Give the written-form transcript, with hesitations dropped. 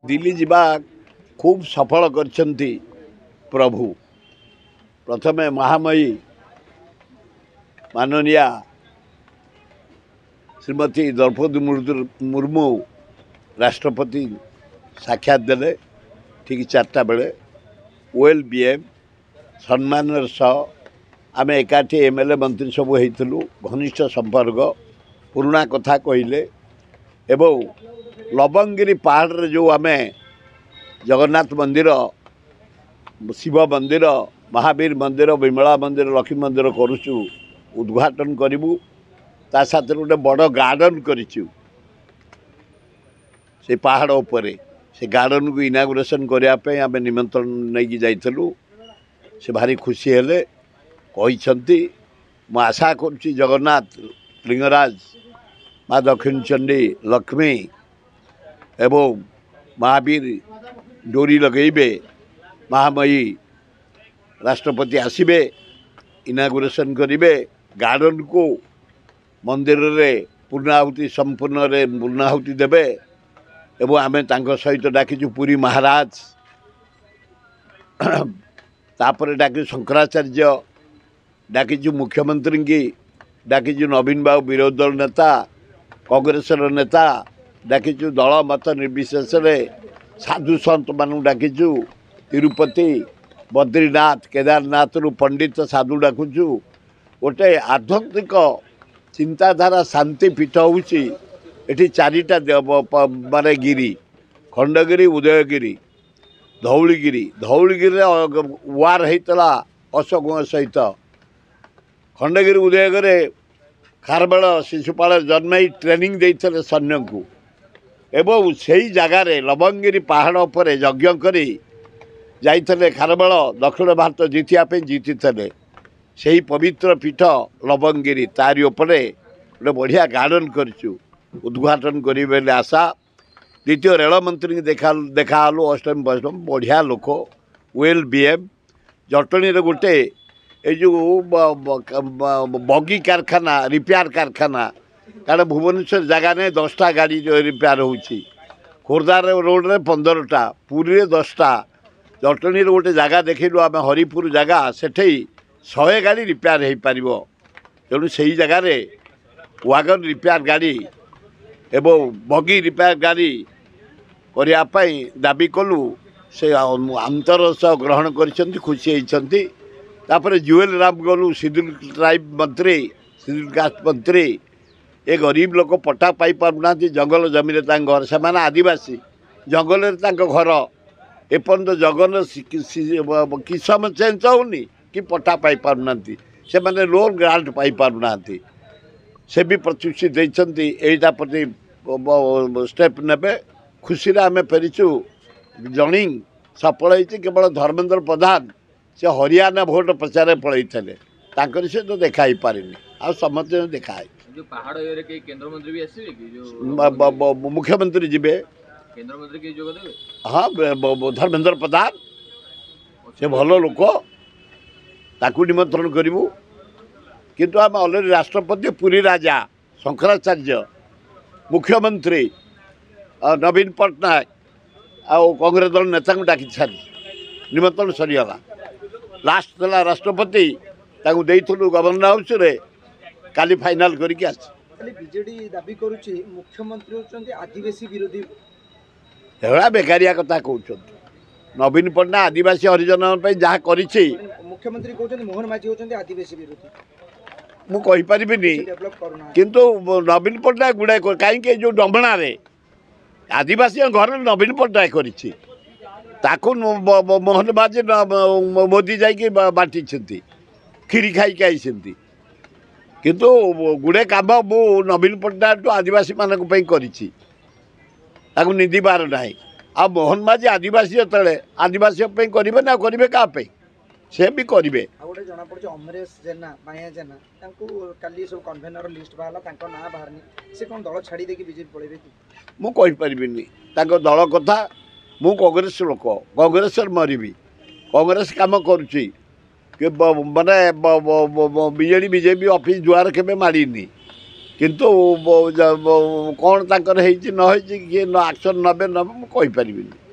दिल्ली जीवा खूब सफल करछंती प्रभु। प्रथमे महामयी माननीया श्रीमती द्रौपदी मुर्मू राष्ट्रपति साक्षात देले ठीक 4टा बेले वेल बीएम सम्मान सह आम एकाठी एमएलए मंत्री सब होइतलु घनिष्ठ संपर्क पुराना कथा कहले एवं लवंगिरी पहाड़ जो आम जगन्नाथ मंदिर शिव मंदिर महावीर मंदिर विमला मंदिर लक्ष्मी मंदिर करुचु उद्घाटन करूँ ता साथ गोटे बड़ गार्डन करूँ से पहाड़ उपरे से गार्डन को इनागुरेसन करने आम निमंत्रण नहीं जाइलु से भारी खुशी हेले कहते मु आशा करुच्ची जगन्नाथ लिंगराज माँ दक्षिण चंडी लक्ष्मी एवं महावीर डोरी लगेबे महामयी राष्ट्रपति आसबे इनागुरेसन करेंगे गार्डन को मंदिर रे पूर्णाहुति संपूर्ण रे पूर्णाहुति देवे एवं आम सहित डाकिचु पुरी महाराज तापर डाकी शंकराचार्य डाकिचु मुख्यमंत्री की डाकिचु नवीन बाबू विरोधी दल नेता कांग्रेस नेता डाकिचु दल मत निर्विशेष साधु सत मान डाकिचु तिरुपति बद्रीनाथ केदारनाथ रु पंडित साधु डाकुचु गोटे आध्यात्मिक चिंताधारा शांति पीठ होची एठी 4टा माने गिरी खंडगिरी उदयगिरी धौलीगिरी धौलीगिरी वार होता अशोक सहित खंडगिरी उदयगिरी खारबेल शिशुपाल जन्म ट्रेनिंग देते सैन्य को एवं से ही जगार लवंगिरी पहाड़ पर यज्ञ करी जाइए खारबेल दक्षिण भारत जीतियापी जीति से ही पवित्र पीठ लवंगिरी तारी उपरे गोटे बढ़िया गार्डन करूँ उद्घाटन करेंगे आशा द्वितीय रेल मंत्री देखालु अष्टमी वैष्णव बढ़िया लोक वेल बीएम जटणी गोटे जो बगी कारखाना रिपेयर कारखाना कारण भुवनेश्वर जगह नहीं 10टा गाड़ी जो रिपेयर होची खोर्धार रोड रे 15टा पुरी 10टा जटणी गोटे जगह देखलु आम हरिपुर जगह सेठे 100 गाड़ी रिपेयर हो पार तेणु से ही जगार वागन रिपेयर गाड़ी एवं बगी रिपेयर गाड़ी करने दाबी कलु से आंतर सह ग्रहण कर खुशी होती तापर जुएल राम गलु सिड्यूल ट्राइब मंत्री सिड्यूल कास्ट मंत्री ए गरीब लोक पट्टा पाई पारना जंगल जमीन घर से आदिवासी जंगल घर एपर्त जगन किसम चेंज होनी कि पट्टा पाई पारना से मैंने लोन ग्रांट पाई पारना से भी प्रतिश्रुति देते यहीटा प्रति स्टेप ने खुशी आम फेरीचु जनी सफल होती केवल धर्मेंद्र प्रधान से हरियाणा भोट प्रचार पलि से तो देखा पारे आ समस्त देखा पहाड़ केंद्र मंत्री भी आसवे कि मुख्यमंत्री जी केंद्र मंत्री के जोग देबे हाँ धर्मेंद्र प्रधान से भल लोक ताकू निमंत्रण करूँ किंतु आम अलरेडी राष्ट्रपति पुरी राजा शंकराचार्य मुख्यमंत्री नवीन पट्टनायक आउ कांग्रेस दल नेता डाकी सारी निमंत्रण सरीगला लास्ट था राष्ट्रपति देइथुलु गवर्नर हाउस रे काली फाइनाल करके बीजेडी दाबी करुच्ची मुख्यमंत्री होचंती आदिवासी विरोधी एभला बेकारिया कथा कहते नवीन पट्टनायक आदिवासी हरिजन जहाँ करिछि मुख्यमंत्री कहते मोहन माझी होचंती आदिवासी विरोधी मु कहि परिबिनी किंतु नवीन पट्टनायक गुड़ाए कहीं जो डंबणा रे आदिवासी घर नवीन पट्टनायक करिछि ताकू मोहन माझी मोदी जाइए बांटी खीरी खाई आई किंतु गुड़े काम मु नवीन पट्टनायक तो आदिवासी मानक करिछि ताकू निधि बार ना आ मोहन माझी आदिवासी जो आदिवासी करेंगे ना करेंगे क्या से भी करेंगे गोटे जना पड़े अमरेश जेना माया जेना काली सब कन्वेनर लिस्ट बाहर ना बाहरनी से कौन दल छाड़ी देकी बीजेपी पड़े मु कहि परिबिनी दल कथा मु कांग्रेस लोक कांग्रेस मरबी कांग्रेस काम करुच्ची माने बीजेडी बीजेपी ऑफिस जुआर केबे मारिनी କିନ୍ତୁ କ'ଣ ତାଙ୍କର ହେଇଛି ନ ହେଇଛି କିଏ ଆକ୍ସନ୍ ନେବେ ମୁଁ କହିପାରିବିନି।